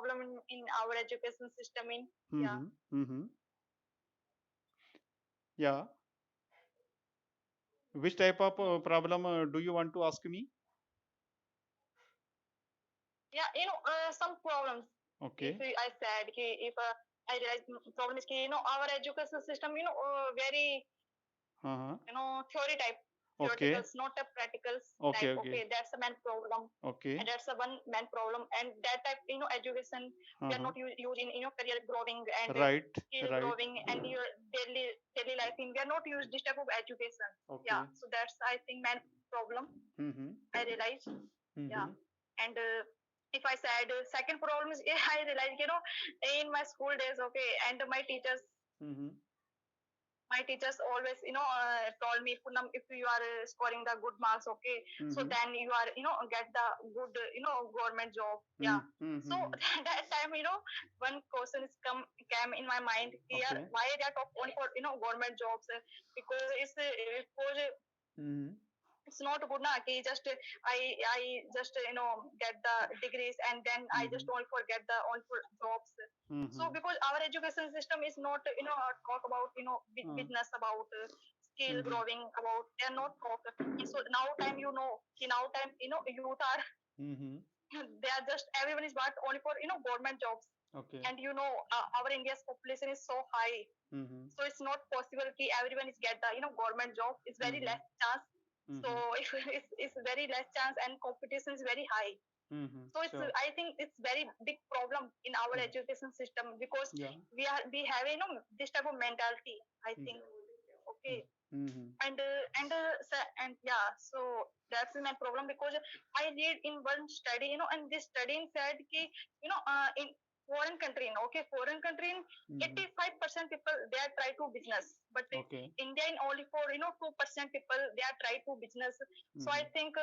problem in our education system in yeah. Mm-hmm. Yeah. Which type of problem do you want to ask me? Yeah, some problems. If Okay. I said if I realize problem is our education system very Uh-huh. theory type Okay. theoreticals, not a practicals Okay. type. Okay. Okay, that's the main problem, and Okay. that's the one main problem. And that type education we are Uh-huh. not used in career growing and Right. skill Right. growing and your daily life in. We are not used this type of education. Yeah, Okay. so that's I think main problem. Mm-hmm. I realize. Yeah, Mm-hmm. and if I said second problem is I realized in my school days. Okay, and Mm-hmm. my teachers always told me, Punam, if you are scoring the good marks, okay, so Mm-hmm. then you are get the good government job. Yeah, so Mm-hmm. that time one question is came in my mind here, Okay. why they are talking for government jobs, because Mm-hmm. it's not good na ki just I just get the degrees and then I just Mm-hmm. only forget the only for jobs. So Mm-hmm. because our education system is not talk about Uh, business, about skill mm-hmm. growing, about they are not talk. So now time now time youth are Mm-hmm. they are just everyone is but only for government jobs. Okay. And our India's population is so high, Mm-hmm. so it's not possible ki everyone is get the government job. It's very Mm-hmm. less chance. So Mm-hmm. it's very less chance and competition is very high. Mm-hmm. So Sure. I think it's very big problem in our Mm. education system, because Yeah. we have this type of mentality, I Mm. think. Okay, Mm-hmm. and yeah, so that's my problem, because I read in one study, and this study said ki in foreign country, okay, foreign country in Mm-hmm. 85% people they are try to business, but Okay. India in only for 2% people they are try to business. So I Mm-hmm. think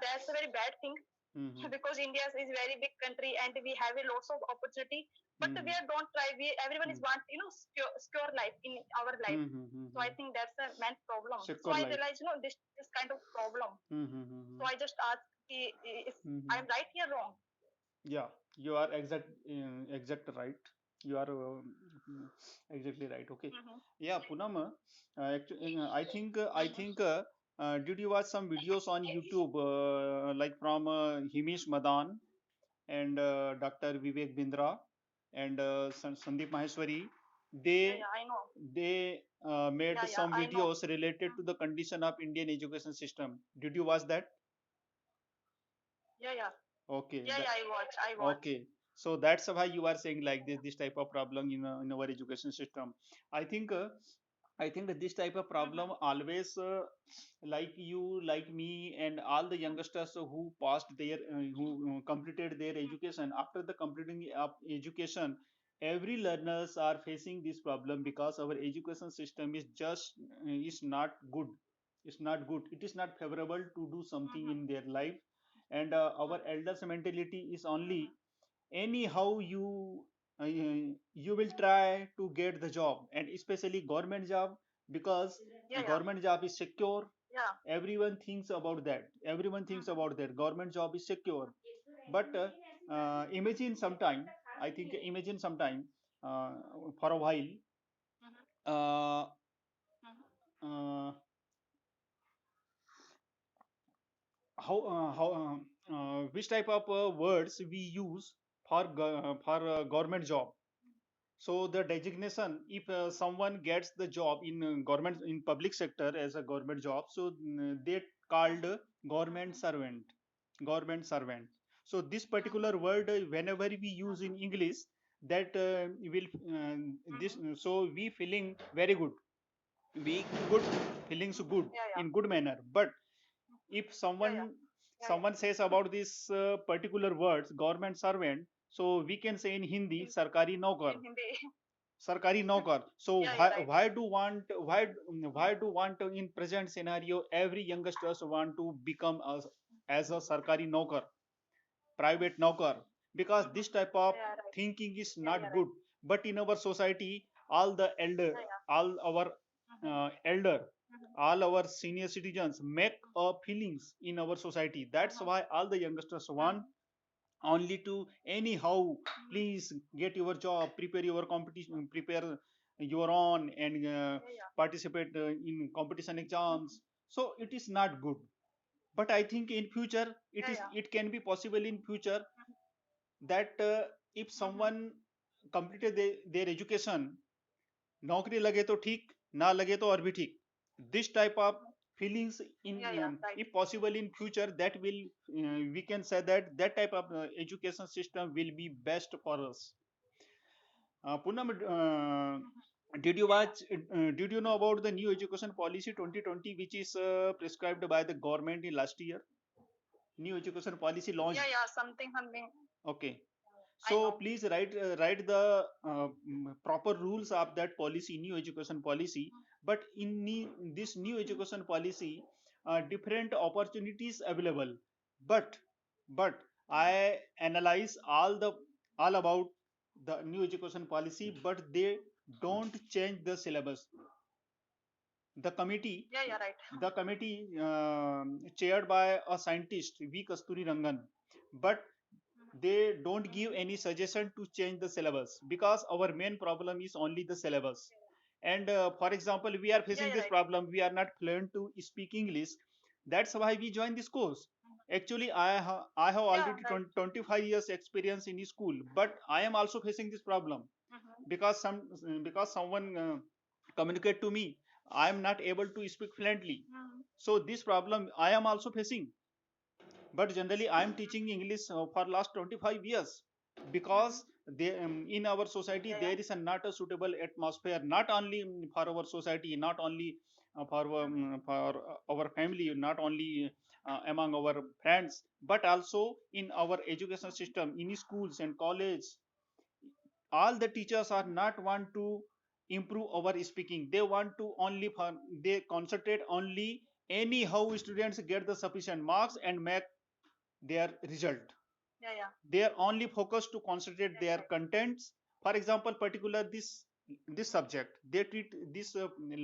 that's a very bad thing, Mm-hmm. because India is very big country and we have a lots of opportunity, but we Mm-hmm. are don't try. We everyone is want secure life in our life. Mm-hmm. So I Mm-hmm. think that's the main problem. So Secure I life. realized this kind of problem. Mm-hmm. So I just asked if Mm-hmm. I'm right here wrong. Yeah, you are exact right. You are exactly right. Okay. Mm-hmm. Yeah, Punam. I think did you watch some videos on YouTube like from Himish Madan and Dr. Vivek Bindra and Sandeep Maheshwari? Yeah, They yeah, I know. made Yeah, yeah, some I know. videos related to Mhm. the condition of Indian education system. Did you watch that? Yeah, yeah, Okay. yeah, yeah. I watch. Okay, so that's why you are saying like this type of problem in our education system. I think uh, I think that this type of Mm-hmm. problem always like you, like me, and all the youngsters who passed their who completed their education. After the completing of education, every learners are facing this problem because our education system is just is not good. It's not good. It is not favorable to do something Mm-hmm. in their life, and our elders mentality is only Mm-hmm. anyhow you will try to get the job, and especially government job, because Yeah, yeah, government job is secure. yeah. Everyone thinks Mm-hmm. about that government job is secure. But imagine sometime, I think imagine sometime uh, for a while, Mm-hmm. uh, Mm-hmm. uh, which type of words we use for government job. So the designation, if someone gets the job in government in public sector as a government job, so they called government Mm-hmm. servant, government servant. So this particular Mm-hmm. word, whenever we use in English, that will this. Mm-hmm. So we feeling very good, we good feelings good Yeah, yeah, in good manner. But if yeah, yeah, yeah, yeah. someone says about this particular words government servant, so we can say in Hindi sarkari naukar, In Hindi. sarkari naukar. So Yeah, yeah, right. why do want in present scenario every youngsters want to become as a sarkari naukar, private naukar, because Mm-hmm. this type Yeah, of yeah, right. thinking is Yeah, yeah, not right. good. But in our society, all the elder, Yeah, yeah. all our Mm-hmm. elder, Mm-hmm. all our senior citizens make feelings in our society. That's Mm-hmm. why all the youngsters want Mm-hmm. only to anyhow please get your job, prepare your competition, prepare your own, and Yeah. participate in competition Mhm. exams. So it is not good. But I think in future Yeah, yeah. it can be possible in future Mhm. that if Mhm. someone completed their education, नौकरी लगे तो ठीक, ना लगे तो और भी ठीक. This type of Mhm. feelings in Yeah, yeah, right. if possible in future, that will we can say that that type of education system will be best for us. Poonam, Mhm. did you Yeah, yeah. watch? Did you know about the new education policy 2020, which is prescribed by the government in last year? New education policy launched. Yeah, yeah, something. Okay. I So know. please write the proper rules of that policy, new education policy. Mhm. But in this new Mhm. education policy, different opportunities available. But but Mhm. I analyze all about the new education policy, but they don't change the syllabus. The committee Yeah, yeah, right. the committee chaired by a scientist V Kasturi Rangan, but Mhm. they don't give Mhm. any suggestion to change the syllabus because our main problem is only the syllabus. And for example, we are Yeah, facing yeah, this right. problem, we are not fluent to speak English. That's why we join this course. Mhm. Actually, I have Yeah, already right. 25 years experience in school, but I am also facing this problem Mhm. because someone communicate to me, I am not able to speak fluently. Mhm. So this problem I am also facing. But generally I am teaching English for last 25 years, because Mhm. in our society Yeah, yeah. there is not a suitable atmosphere, not only for our society, not only for our family, not only among our friends, but also in our education Mhm. system, in schools and college. All the teachers are Mhm. not want to improve our speaking, they want to only they concentrate only anyhow students get the sufficient marks and make their result. Yeah, yeah. They are only focused to concentrate Yeah, their right. contents. For example, particular this subject, they treat this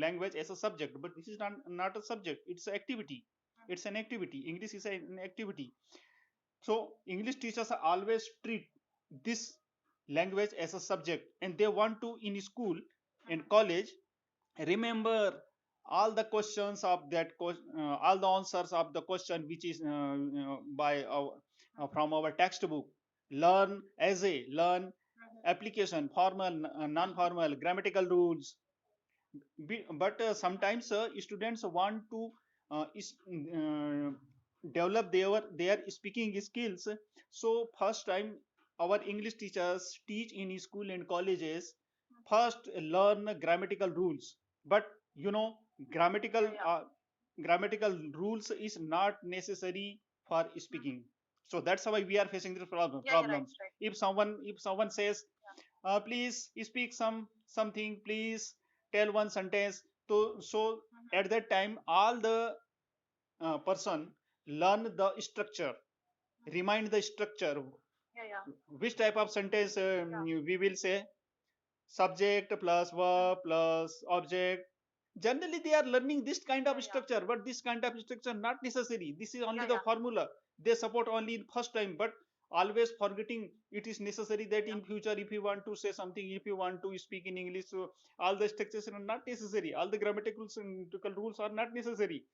language as a subject, but this is not a subject, it's an activity. Mhm. It's an activity, English is an activity. So English teachers always treat this language as a subject, and they want to in school and Mhm. college remember all the questions of all the answers of the question which is by our, Mhm. from our textbook. Learn essay, learn Mhm. application, formal, non-formal, grammatical rules. But sometimes students want to develop their speaking skills. So first time our English teachers teach in school and colleges, first learn grammatical rules. But you know, Yeah, grammatical yeah. grammatical rules is not necessary for Mhm. speaking. So that's why we are facing the Yeah, yeah, right, problems. right. If someone says, please speak something, please tell one sentence. So Mhm. at that time all the person learn the structure, Mhm. remind the structure, Yeah, yeah. which type of sentence Yeah. we will say, subject plus Mhm. verb plus object. Generally they are learning this kind Yeah, of yeah. structure, but this kind of structure not necessary, this is only Yeah, the yeah. formula they support only in first time, but always forgetting it is necessary Yeah, that yeah. in future if you want to say something, if you want to speak in English, so all the structures are not necessary, all the grammatical rules are not necessary.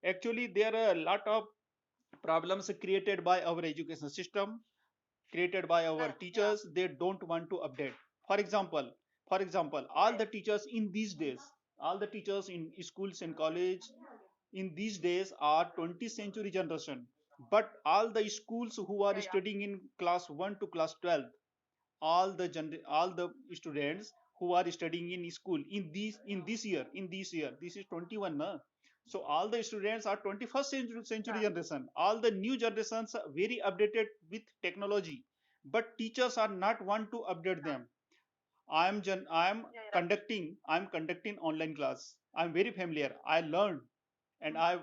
Actually there are a lot of problems created by our education system, created by our Right. Yeah. teachers, they don't want to update. For example Yeah, all the yeah. teachers in these days, all the teachers in schools and college in these days are 20th century generation, but all the schools who are Yeah, yeah. studying in class 1 to class 12, all the students who are studying in school in this year this is 21 na? So all the students are 21st century Yeah. generation, all the new generations are very updated with technology, but teachers are not want to update Yeah. them. I am Yeah, yeah, right. conducting online class, I'm very familiar, I learned, and Mhm. I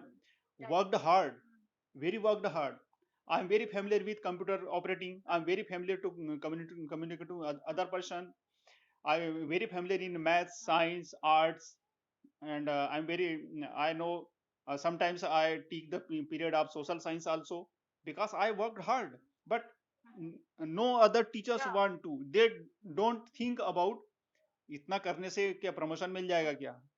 Yeah, yeah. worked hard, Mhm. very worked hard. I'm very familiar with computer operating, I'm very familiar to communicate to other Mhm. person. I'm very familiar in maths, Mhm. science, arts, and I know sometimes I take the period of social science also, because I worked hard. But no other teachers Yeah. want to. They don't think about इतना करने से क्या promotion मिल जाएगा,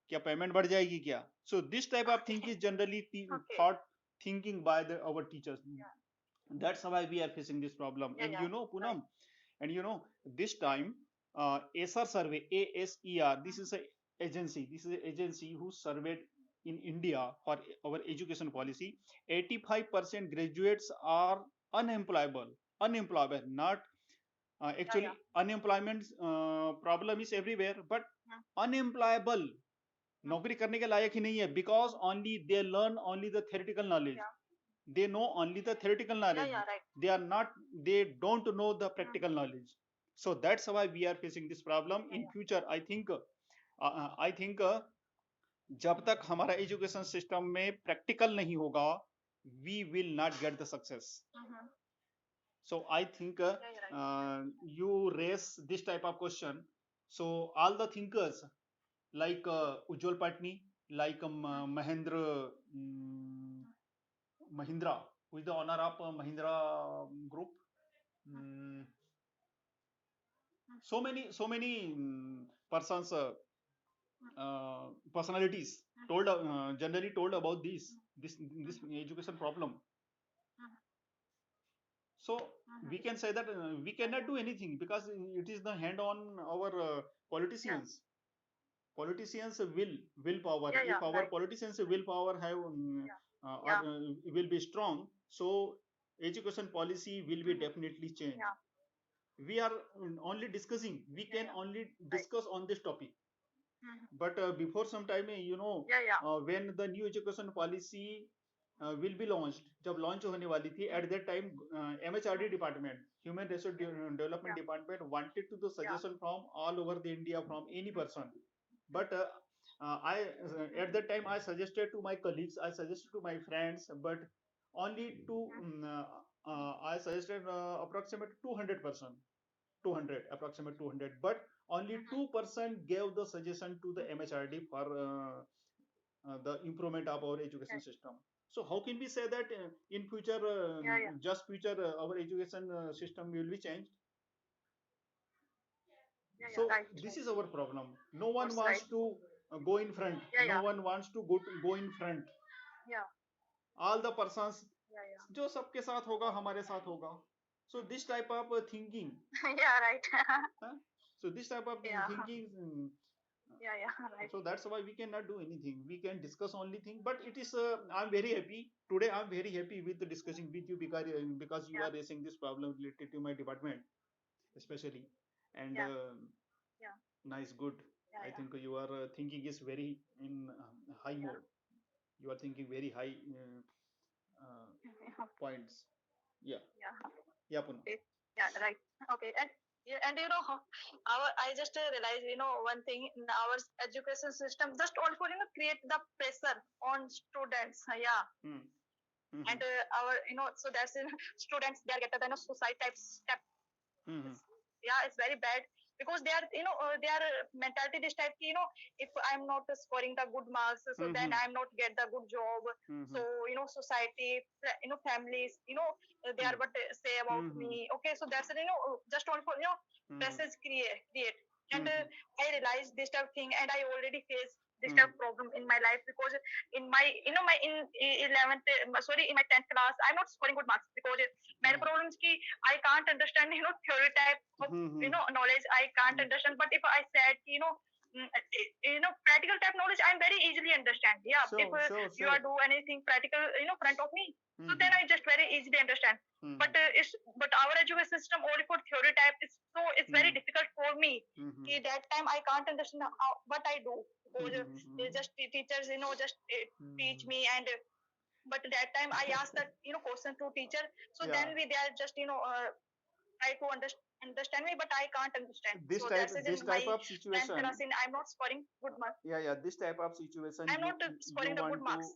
क्या payment बढ़ जाएगी क्या. So this type of thing is Okay. generally Okay. thought thinking by our teachers. Yeah. That's why we are facing this problem. Yeah. And Yeah. Right. Poonam, and this time, ASER survey, ASER, this is an agency who surveyed in India for our education policy. 85% graduates are unemployable. Unemployable, not Yeah. Yeah. actually unemployment problem is everywhere, but Mm. unemployable, Mm. नौकरी करने के लायक ही नहीं है, because only they learn only the theoretical knowledge. Yeah. They know only the theoretical Yeah. knowledge. Yeah. Right. They don't know the Mm. practical knowledge. So that's why we are facing this problem. Yeah. In Yeah. future, I think जब तक हमारा education system में practical नहीं होगा, we will not get the success. Mm-hmm. So I think Yeah. Yeah. Right. you raise this type of question. So all the thinkers like Ujjwal Patni, like Mm. Mahendra Mahindra, who is the owner of Mahindra Group. Mm, Mm. so many persons, personalities Mm. told generally told about this Mm. education problem. Mm. So Mm. we can say that we Yeah. cannot Yeah. do anything because it is the hand on our Yeah. politicians. Politicians willpower. Yeah. Yeah. If our Right. politicians willpower have Yeah. or Yeah. will be strong, so education policy will be Mm-hmm. definitely changed. Yeah. We are only discussing. We Yeah. can Yeah. only Right. discuss on this topic. Mm-hmm. But before some time, Yeah. Yeah. when the new education policy will be launched, जब launch होने वाली थी, Mm. at that time MHRD Mm. department, Human Resource Development Yeah. Department, wanted to the Yeah. suggestion from all over the India, from any Mm. person. But at Mm. that time I suggested to my colleagues, I suggested to my friends, but only to Mm. I suggested approximate 200%, 200, approximate 200, but only Mm-hmm. 2% gave the suggestion to the MHRD for the improvement of our education Yeah. system. So how can we say that in future, Yeah. Yeah. just future, our education system will be changed? Yeah. Yeah. So Right. this Right. is our problem. No Of one course. Right. wants to go in front. Yeah. No Yeah. one wants to go in front. Yeah. All the persons, Yeah. Yeah. जो सबके साथ होगा हमारे साथ होगा. So this type of thinking, Yeah. Right. huh? So this type of Yeah. thinking, Yeah. Yeah. Right. so that's why we cannot do anything. We can discuss only thing, but it is I'm very happy today. I'm very happy with the discussing with you, because you Yeah. are raising this problem related to my department especially. And Yeah. Yeah. nice, good. Yeah. I Yeah. think your thinking is very in high Yeah. mode. You are thinking very high uh, points. Yeah. Yeah. Yeah, Puna. Okay. Yeah. Right. Okay. And yeah, and our I just realized one thing in our education system just also create the pressure on students. Yeah. Hmm. And our so that's students they are get the suicide type step. Hmm. Yeah, it's very bad because they are their mentality this type if I'm not scoring the good marks, so then I'm not get the good job. So society, families, they are what they say about me. Okay, so that's just all for presses create. And I realized this type of thing, and I already faced this type of problem in my life because in my my in 11th, sorry, in my 10th class I'm not scoring good marks because my problems ki I can't understand theory type of knowledge I can't understand. But if I said practical type knowledge I'm very easily understand. Yeah, if you are do anything practical front of me, so then I just very easily understand. But but our education system only for theory type is so it's very difficult for me. That time I can't understand what I do because just teachers just teach me. And but that time I asked that question to teacher, so then they are just try to understand me, but I can't understand. This So type that's it. this In my type of 10th situation, class, I'm not scoring good marks. yeah, this type of situation, I'm you not you scoring the good want to, marks.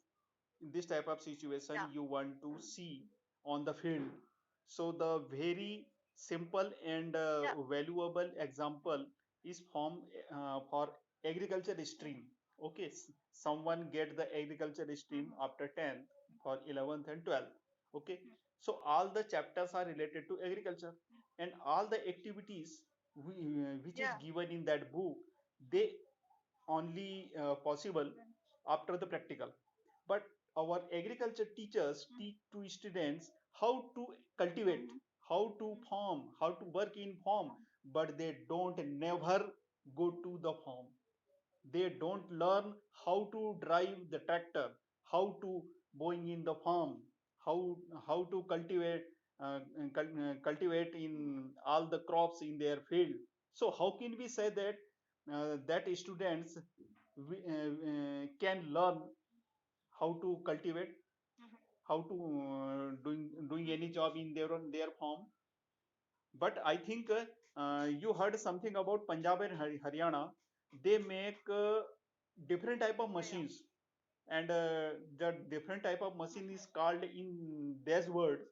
this type of situation Yeah. you want to see on the field. So the very simple and Yeah. valuable example is from for agriculture stream. Okay, someone get the agriculture stream Mm-hmm. after 10th for 11th and 12th. Okay, So all the chapters are related to agriculture, and all the activities which is Yeah. given in that book, they only possible after the practical. But our agriculture teachers teach to students how to cultivate, Mhm. how to farm, how to work in farm, but they don't never go to the farm. They don't learn how to drive the tractor, how to going in the farm, how to cultivate, cultivate in all the crops in their field. So how can we say that that students can learn how to cultivate, Mhm. how to doing any job in their farm? But I think you heard something about Punjab and Haryana. They make different type of Yeah, yeah. machines, and the different type of machine is called in their word,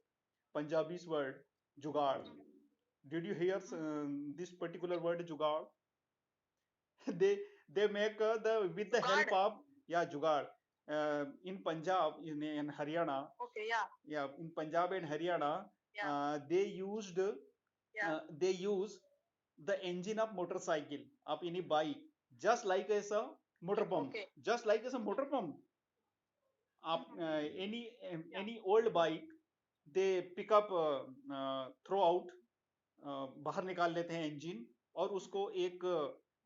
Punjabi's word, jugaad. Did you hear this particular word, jugaad? they they make the with the help Jugaad. of, yeah, jugaad. In Punjab, in Haryana, Okay, yeah, yeah, in Punjab and Haryana, yeah, they used yeah. they use the engine of motorcycle of any bike, just like as a motor pump, Okay. just like as a motor pump of Mhm. Yeah. any old bike. they pick up throw out, बाहर निकाल लेते हैं engine, और उसको एक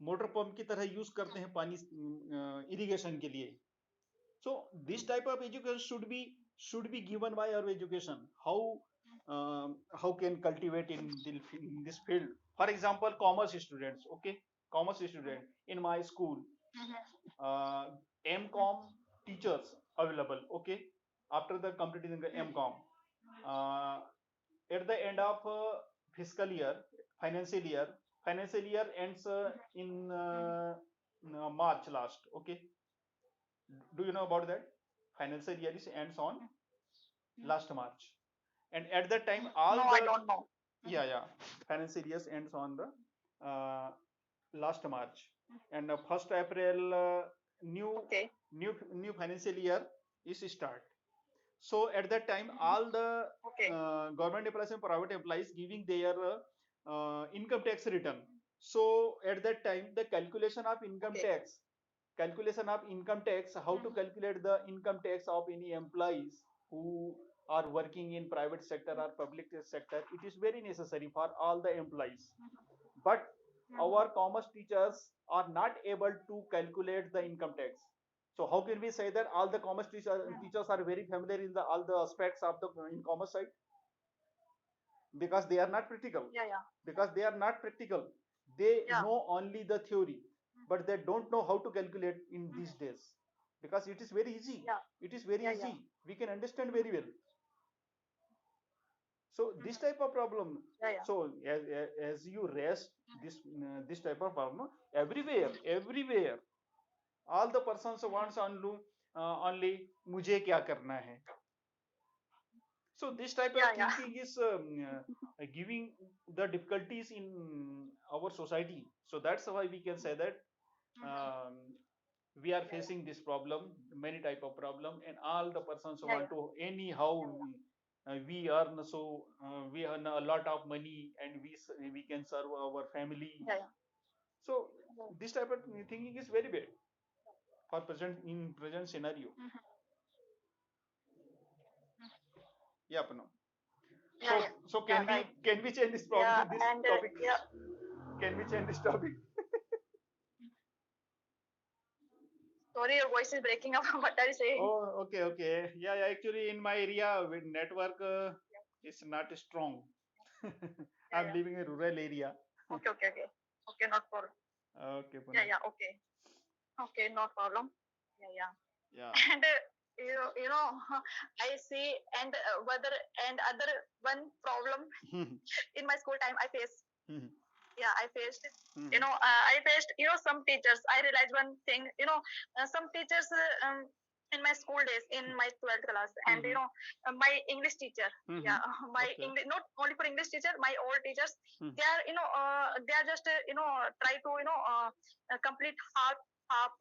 motor pump की तरह use करते हैं पानी इरिगेशन के लिए. So this type of education should be given by our education. How can cultivate in this field? For example, commerce students. Okay, commerce student in my school, Mhm. MCom teachers available. Okay, after the completing the MCom, uh, at the end of fiscal year, financial year, financial year ends in March last. Okay, do you know about that? Financial year is ends on last March, and at that time No, all I the, don't know. yeah, yeah, financial years ends on the uh, last March, and 1st April new Okay. new financial year is start. So at that time all the Okay. government employees and private employees giving their income tax return. So at that time the calculation of income Okay. tax, calculation of income tax, how to calculate the income tax of any employees who are working in private sector or public sector, it is very necessary for all the employees. But our commerce teachers are not able to calculate the income tax. So how can we say that all the commerce teachers are very familiar in the all the aspects of the in commerce side? Because they are not practical. Yeah, yeah, Because they are not practical. They yeah, know only the theory, but they don't know how to calculate in these days. Because it is very easy. yeah, It is very yeah, yeah. easy. We can understand very well. So this type of problem. Yeah, yeah. So as you raise this type of problem, everywhere all the persons wants only मुझे क्या करना है. So this type of Yeah, yeah. thinking is giving the difficulties in our society. So that's why we can say that um, we are Yeah, yeah, facing this problem, many type of problem, and all the persons yeah, want yeah, to anyhow we earn, so we earn a lot of money and we can serve our family. yeah, yeah. So Yeah. this type of thinking is very bad for present in present scenario. Yeah, Pano. Yeah, So yeah, so yeah, right. can we change this Yeah, problem, this and topic? yeah. Can we change this topic? Sorry, your voice is breaking up. What are you saying? Oh, okay, okay. Yeah, yeah. Actually, in my area, with network is not strong. Yeah, I'm yeah. living in a rural area. Okay, okay, okay. Okay, not problem. Okay, Yeah, Punam. yeah, okay. Okay, no problem. Yeah, yeah. Yeah. And I see, and whether and other one problem in my school time I faced. Yeah, I faced. I faced. Some teachers. I realized one thing. Some teachers. In my school days, in my 12th class, and my English teacher. Yeah, my Okay. English, not only for English teacher, my old teachers. They are, they are just, try to, complete half,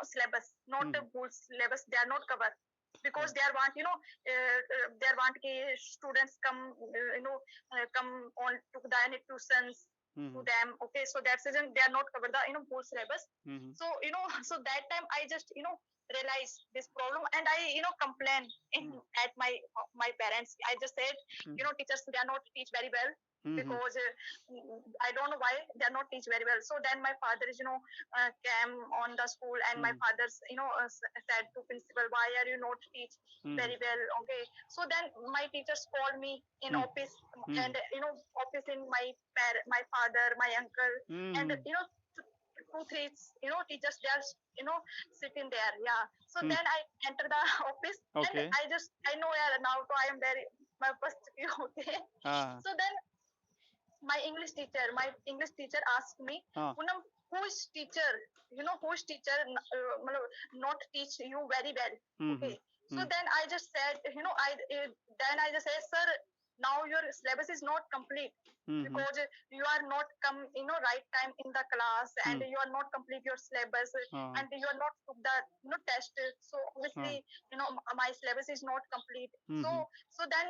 syllabus, not the full syllabus. They are not covered. because Yeah. they want ki students come come on to the any tuitions to Mm-hmm. them. Okay, so that's reason they are not covered the whole syllabus. Mm-hmm. So so that time I just realize this problem, and I complain in at my parents. I just said, teachers, they are not teach very well, Mm-hmm. because I don't know why they are not teach very well. So then my father is came on the school, and my Mm-hmm. father's said to principal, why are you not teach Mm-hmm. very well? Okay, so then my teachers called me in office, Mm-hmm. and office in my father, my uncle, and Mm-hmm. two three teachers, they are sitting there. Yeah, so Mm. then I enter the office, and Okay. I know, yeah, now so I am very my first okay. Ah. So then my English teacher asked me, Ah. Poonam, who is teacher? Who is teacher not teach you very well? Mm-hmm. Okay. So then I just said, then I just said, sir, now your syllabus is not complete, Mm-hmm. because you are not come right time in the class, and Mm. you are not complete your syllabus, Ah. and you are not took the test. So Ah. obviously my syllabus is not complete. So Mm-hmm. then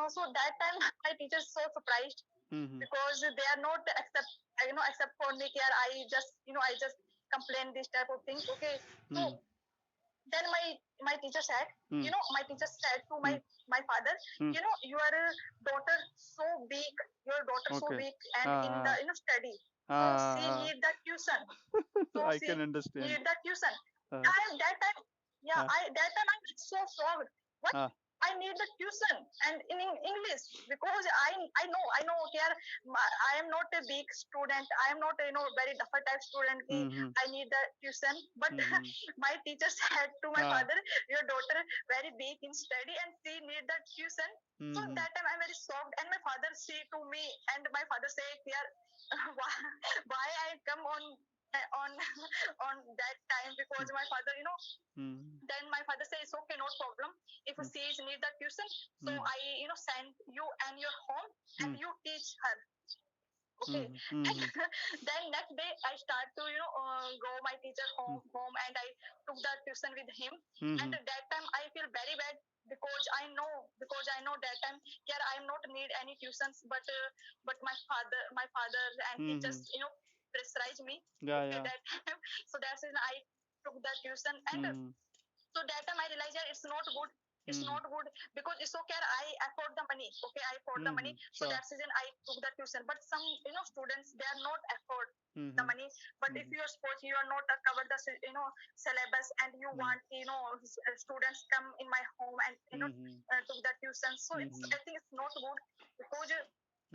so that time my teacher is so surprised, Mm-hmm. because they are not accept for me care. I just complain this type of things. Okay, so Mm-hmm. then my teacher said, Mm. my teacher said to Mm. my father, Mm. your daughter so weak, your daughter so Okay. weak, and in the Ah. study, so she Ah. need the tuition, so I she can understand. need the tuition. Ah. That time, yeah, Ah. that time I'm so shocked. What? Ah. I need the tuition, and in English, because I know here I am not a big student. I am not very duffer type student. Ki Mm-hmm. I need the tuition, but Mm-hmm. my teacher said to my Ah. father, your daughter very big in study, and she need the tuition. So Mm-hmm. that time I'm very shocked, and my father say to me, and my father say, here, why, I come on on that time, because my father Mm-hmm. then my father says, okay, no problem. If she is need the tuition, so Mm-hmm. I send you and your home, and you teach her. Okay. Mm-hmm. And Mm-hmm. then next day I start to go my teacher home, and I took the tuition with him. And Mm-hmm. that time I feel very bad, because I know that time, yeah, I am not need any tuitions, but my father and teachers Mm-hmm. pressurize me. Yeah, Okay, yeah. that time. So that's when I took the tuition, and Mm-hmm. so that time I realized that it's not good. It's Mm-hmm. not good, because it's okay. I afford the money. Okay, I afford the Mm-hmm. money. So Sure. that's the reason I took the tuition. But some students, they are not afford the Mm-hmm. money. But if Mm-hmm. you are suppose you are not cover the syllabus, and you Mm-hmm. want students come in my home, and Mm-hmm. took the tuition. So it's Mm-hmm. I think it's not good, because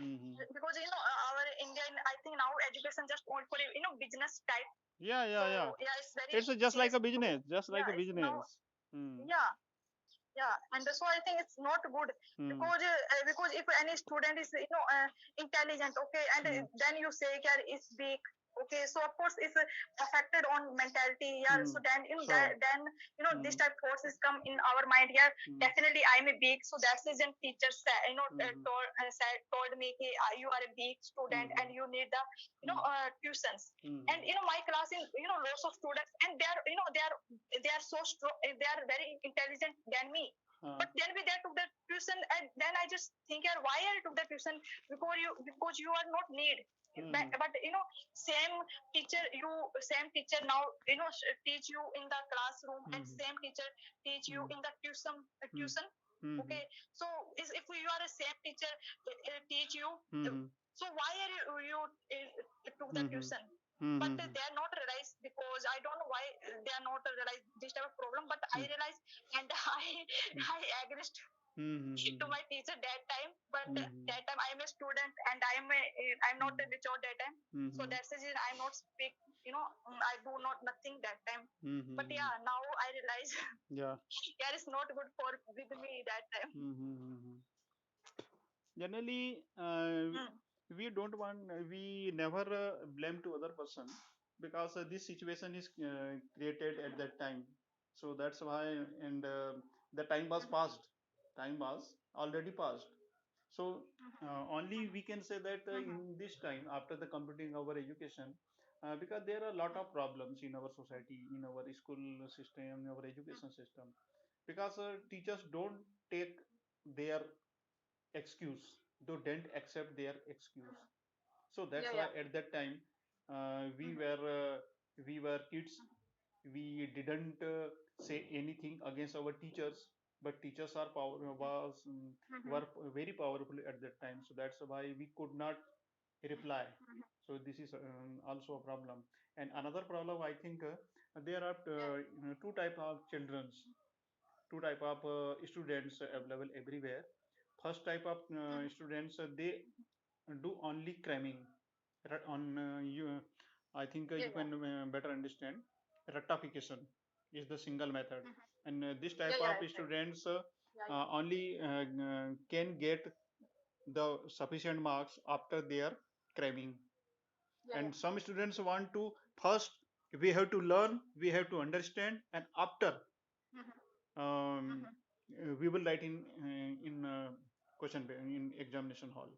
Mm-hmm. our Indian, I think now education just only for business type. Yeah, So yeah, yeah. yeah, it's very It's just like serious a to business, just like yeah. a It's now business. Mm. yeah, yeah, and so I think it's not good, Mm. because if any student is intelligent, okay, and Mm. then you say yeah, it's big. Okay, so of course it's affected on mentality. Yeah, so Mm. then Sure. then this Mm. type of forces come in our mind. Yeah, Mm. definitely I'm a big. So that's the reason teacher said Mm-hmm. told me कि, you are a big student, Mm-hmm. and you need the Mm. tuitions. And Mm-hmm. my class in lots of students, and they are they are so strong, they are very intelligent than me. Uh, But then we there took the tuition, and then I just think, yeah, why I took the tuition, because you are not need. mm-hmm. But same same teacher now teach you in the classroom, and Mm-hmm. same teacher teach you Mm. in the Mm. tuition. Mm-hmm. Okay, so if you are a same teacher teach you, Mm-hmm. so why are you took the Mm-hmm. tuition? But Mm-hmm. they are not realized, because I don't know why they are not realized this type of problem. But I realized, and I agreed to Mm-hmm. my teacher that time. But Mm-hmm. that time I am a student, and I'm not a mature that time. So Mm-hmm. that's the reason I'm not speak. I do not nothing that time. But Mm-hmm. yeah, now I realize Yeah. yeah, it's not good for with me that time. Mm-hmm. Generally, Mm. we don't want, we never blame to other person, because this situation is created at that time. So that's why, and the time was passed. Time was already passed. So only we can say that Mm-hmm. in this time, after the completing our education, because there are a lot of problems in our society, in our school system, in our education system. because teachers don't take their excuse, they don't accept their excuse. So that's Yeah, why yeah. at that time Mhm. we were kids, we didn't say anything against our teachers, but teachers are power was Mhm. were very powerful at that time, so that's why we could not reply. Mhm. So this is also a problem. And another problem, I think, there are Yeah. two type of childrens, two type of students available everywhere. First type of Mhm. students, they do only cramming. On you I think Yeah, you yeah. can better understand. Rectification is the single method, Mhm. and this Yeah, type yeah. of Right, right. students Yeah, yeah. only can get the sufficient marks after their cramming. Yeah, yeah. And some students want to first, we have to learn, we have to understand, and after Mhm. um, Mhm. we will write in in examination hall.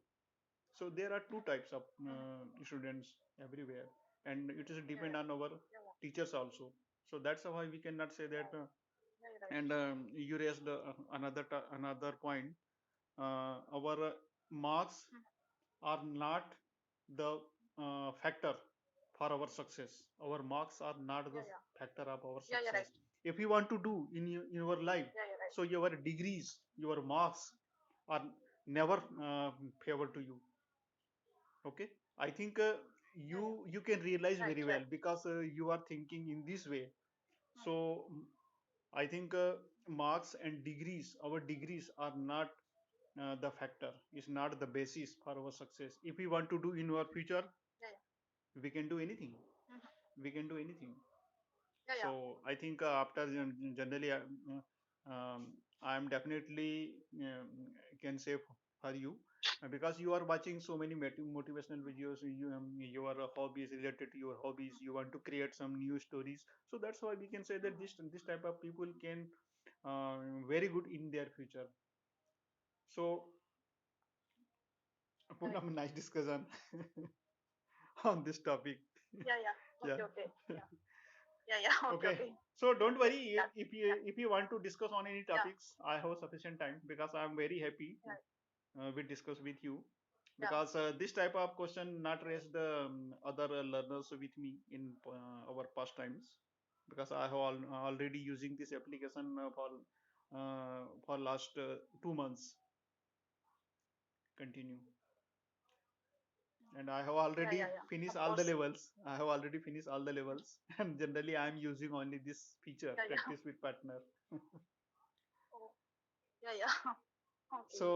So there are two types of Mhm. students everywhere, and it is Yeah, depend yeah. on our Yeah, yeah. teachers also. So that's why we cannot say that. Yeah, you're right. And you raised another point. Our marks Mhm. are not the factor for our success. Our marks are not Yeah, the yeah. factor of our Yeah, you're right. success. If you want to do in your life, Yeah, you're right. so your degrees, your marks are never favor to you. Okay, I think Yeah, yeah. you can realize Right, very well right. because you are thinking in this way. So Mhm. I think marks and degrees, our degrees are not the factor, is not the basis for our success. If we want to do in our future, Yeah, yeah. we can do anything, Mhm. we can do anything. Yeah, So yeah. I think after generally I am definitely can say for you, because you are watching so many motivational videos, your hobbies related to your hobbies, you want to create some new stories. So that's why we can say that Mhm. this type of people can very good in their future. So Right. Poonam, nice discussion on this topic. Yeah, yeah. Yeah. Okay, okay. Yeah. Yeah, yeah. Okay, Okay. okay. So don't Okay. worry Yeah. if you want to discuss on any Yeah. topics. I have sufficient time because I am very happy Yeah. we discuss with you, Yeah. because this type of question not raised other learners with me in our past times, because I have already using this application for last 2 months continue, and I have Yeah, already yeah, yeah. finished Of all the course. levels. I have already finished all the levels, and generally I am using only this feature, Yeah, yeah. practice with partner. Oh, yeah, yeah. Okay. So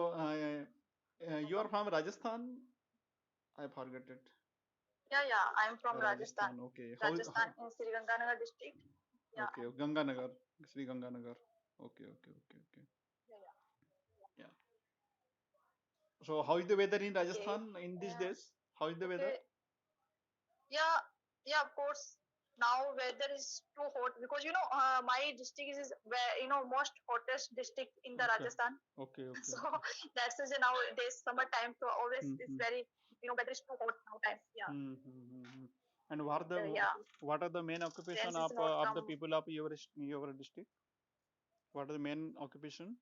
No you are problem. from Rajasthan? I forget it. Yeah, yeah. I'm from Rajasthan. Rajasthan. Okay. Rajasthan in Sri Ganganagar district. Yeah. Okay. Ganganagar. Sri Ganganagar. Okay. Okay. Okay. Okay. Yeah, yeah. Yeah. So how is the weather in Okay. Rajasthan in these days? How is the weather? Okay. Yeah, yeah, of course. Now weather is too hot because my district is where most hottest district in the Okay. Rajasthan. Okay. Okay. So Okay. that's the nowadays summer time. So always it's Mm-hmm. very weather is too hot now time. Yeah, Mm-hmm. And yeah. what are the main occupation Rains is not of the come. people of your district? What are the main occupation?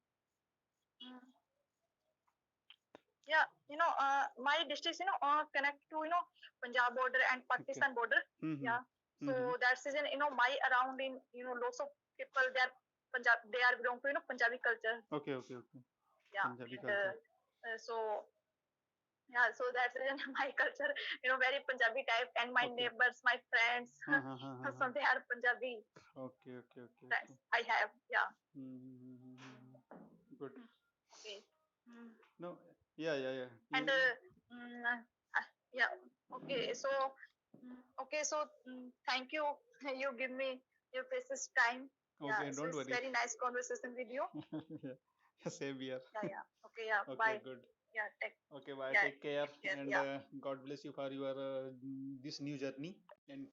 Mm, yeah, my districts connect to Punjab border and Okay. Pakistan border. Mm-hmm. Yeah, so Mm-hmm. that's reason my around in lots of people they are Punjab, they are belong to Punjabi culture. Okay. Okay. Okay. Yeah, Punjabi and culture. so yeah, so that's reason my culture very Punjabi type, and my Okay. neighbors, my friends, Uh-huh. so they are Punjabi Okay, okay, okay, friends okay. I have. Yeah. Mm-hmm. Good. Mm, okay. Mm. No, yeah, yeah, yeah. And yeah, okay, so okay, so thank you. You give me your precious time. Yeah, Okay, so don't it's worry. very nice conversation with you. Yeah, same here. Yeah, yeah. Okay, yeah. Okay, Bye. good. Yeah, Okay, bye. yeah, Take care, take care. and Yeah. God bless you for your this new journey. And